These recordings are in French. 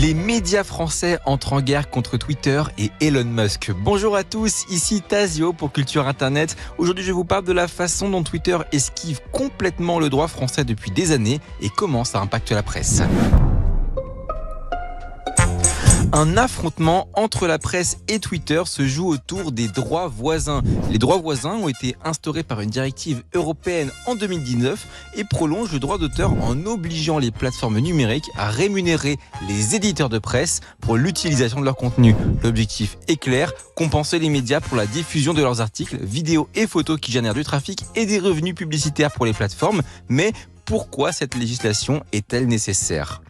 Les médias français entrent en guerre contre Twitter et Elon Musk. Bonjour à tous, ici Tazio pour Culture Internet. Aujourd'hui, je vous parle de la façon dont Twitter esquive complètement le droit français depuis des années et comment ça impacte la presse. Un affrontement entre la presse et Twitter se joue autour des droits voisins. Les droits voisins ont été instaurés par une directive européenne en 2019 et prolongent le droit d'auteur en obligeant les plateformes numériques à rémunérer les éditeurs de presse pour l'utilisation de leur contenu. L'objectif est clair, compenser les médias pour la diffusion de leurs articles, vidéos et photos qui génèrent du trafic et des revenus publicitaires pour les plateformes. Mais pourquoi cette législation est-elle nécessaire ?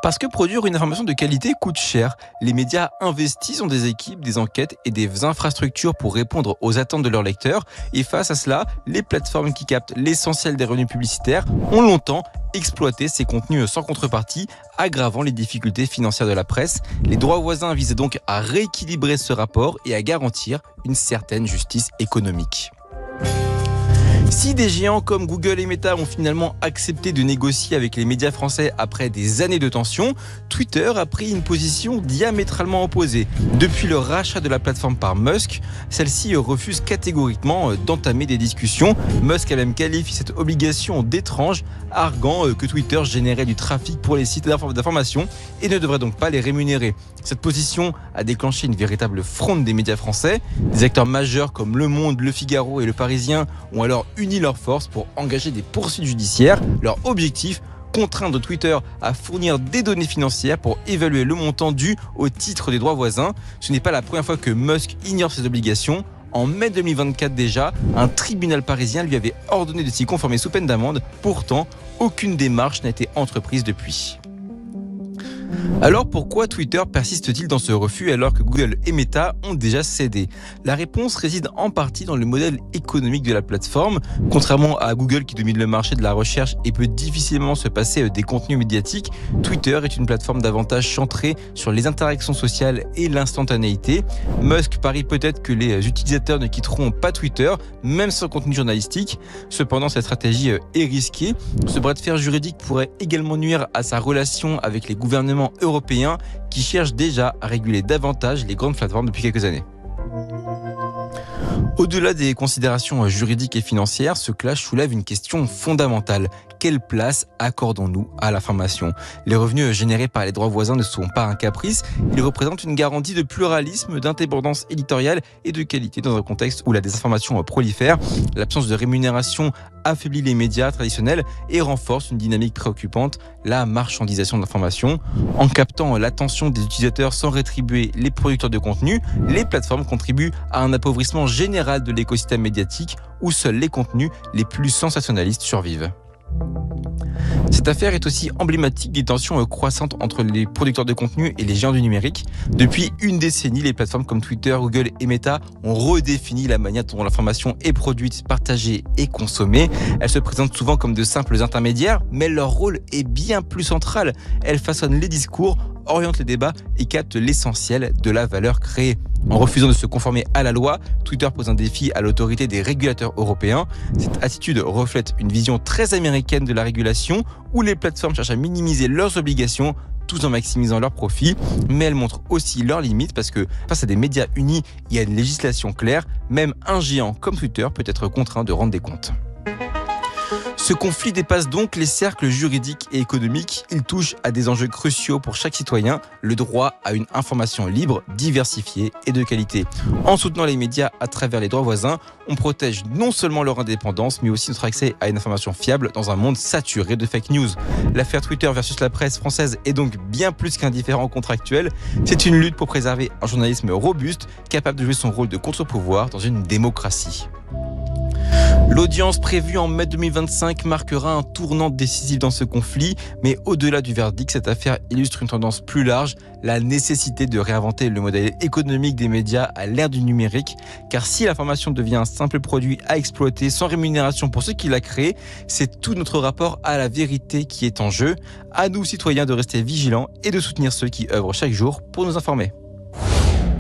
Parce que produire une information de qualité coûte cher. Les médias investissent dans des équipes, des enquêtes et des infrastructures pour répondre aux attentes de leurs lecteurs. Et face à cela, les plateformes qui captent l'essentiel des revenus publicitaires ont longtemps exploité ces contenus sans contrepartie, aggravant les difficultés financières de la presse. Les droits voisins visent donc à rééquilibrer ce rapport et à garantir une certaine justice économique. Si des géants comme Google et Meta ont finalement accepté de négocier avec les médias français après des années de tension, Twitter a pris une position diamétralement opposée. Depuis le rachat de la plateforme par Musk, celle-ci refuse catégoriquement d'entamer des discussions. Musk a même qualifié cette obligation d'étrange, arguant que Twitter générait du trafic pour les sites d'information et ne devrait donc pas les rémunérer. Cette position a déclenché une véritable fronde des médias français. Des acteurs majeurs comme Le Monde, Le Figaro et Le Parisien ont alors uni leurs forces pour engager des poursuites judiciaires. Leur objectif, contraindre Twitter à fournir des données financières pour évaluer le montant dû au titre des droits voisins. Ce n'est pas la première fois que Musk ignore ses obligations. En mai 2024 déjà, un tribunal parisien lui avait ordonné de s'y conformer sous peine d'amende. Pourtant, aucune démarche n'a été entreprise depuis. Alors pourquoi Twitter persiste-t-il dans ce refus alors que Google et Meta ont déjà cédé ? La réponse réside en partie dans le modèle économique de la plateforme. Contrairement à Google qui domine le marché de la recherche et peut difficilement se passer des contenus médiatiques, Twitter est une plateforme davantage centrée sur les interactions sociales et l'instantanéité. Musk parie peut-être que les utilisateurs ne quitteront pas Twitter, même sans contenu journalistique. Cependant, cette stratégie est risquée. Ce bras de fer juridique pourrait également nuire à sa relation avec les gouvernements européens qui cherchent déjà à réguler davantage les grandes plateformes depuis quelques années. Au-delà des considérations juridiques et financières, ce clash soulève une question fondamentale. Quelle place accordons-nous à l'information ? Les revenus générés par les droits voisins ne sont pas un caprice, ils représentent une garantie de pluralisme, d'indépendance éditoriale et de qualité dans un contexte où la désinformation prolifère. L'absence de rémunération affaiblit les médias traditionnels et renforce une dynamique préoccupante, la marchandisation de l'information. En captant l'attention des utilisateurs sans rétribuer les producteurs de contenu, les plateformes contribuent à un appauvrissement général de l'écosystème médiatique où seuls les contenus les plus sensationnalistes survivent. Cette affaire est aussi emblématique des tensions croissantes entre les producteurs de contenu et les géants du numérique. Depuis une décennie, les plateformes comme Twitter, Google et Meta ont redéfini la manière dont l'information est produite, partagée et consommée. Elles se présentent souvent comme de simples intermédiaires, mais leur rôle est bien plus central. Elles façonnent les discours, orientent les débats et captent l'essentiel de la valeur créée. En refusant de se conformer à la loi, Twitter pose un défi à l'autorité des régulateurs européens. Cette attitude reflète une vision très américaine de la régulation où les plateformes cherchent à minimiser leurs obligations tout en maximisant leurs profits. Mais elle montre aussi leurs limites parce que face à des médias unis et à une législation claire, même un géant comme Twitter peut être contraint de rendre des comptes. Ce conflit dépasse donc les cercles juridiques et économiques. Il touche à des enjeux cruciaux pour chaque citoyen, le droit à une information libre, diversifiée et de qualité. En soutenant les médias à travers les droits voisins, on protège non seulement leur indépendance, mais aussi notre accès à une information fiable dans un monde saturé de fake news. L'affaire Twitter versus la presse française est donc bien plus qu'un différend contractuel. C'est une lutte pour préserver un journalisme robuste, capable de jouer son rôle de contre-pouvoir dans une démocratie. L'audience prévue en mai 2025 marquera un tournant décisif dans ce conflit, mais au-delà du verdict, cette affaire illustre une tendance plus large, la nécessité de réinventer le modèle économique des médias à l'ère du numérique, car si l'information devient un simple produit à exploiter sans rémunération pour ceux qui l'a créé, c'est tout notre rapport à la vérité qui est en jeu. À nous, citoyens, de rester vigilants et de soutenir ceux qui œuvrent chaque jour pour nous informer.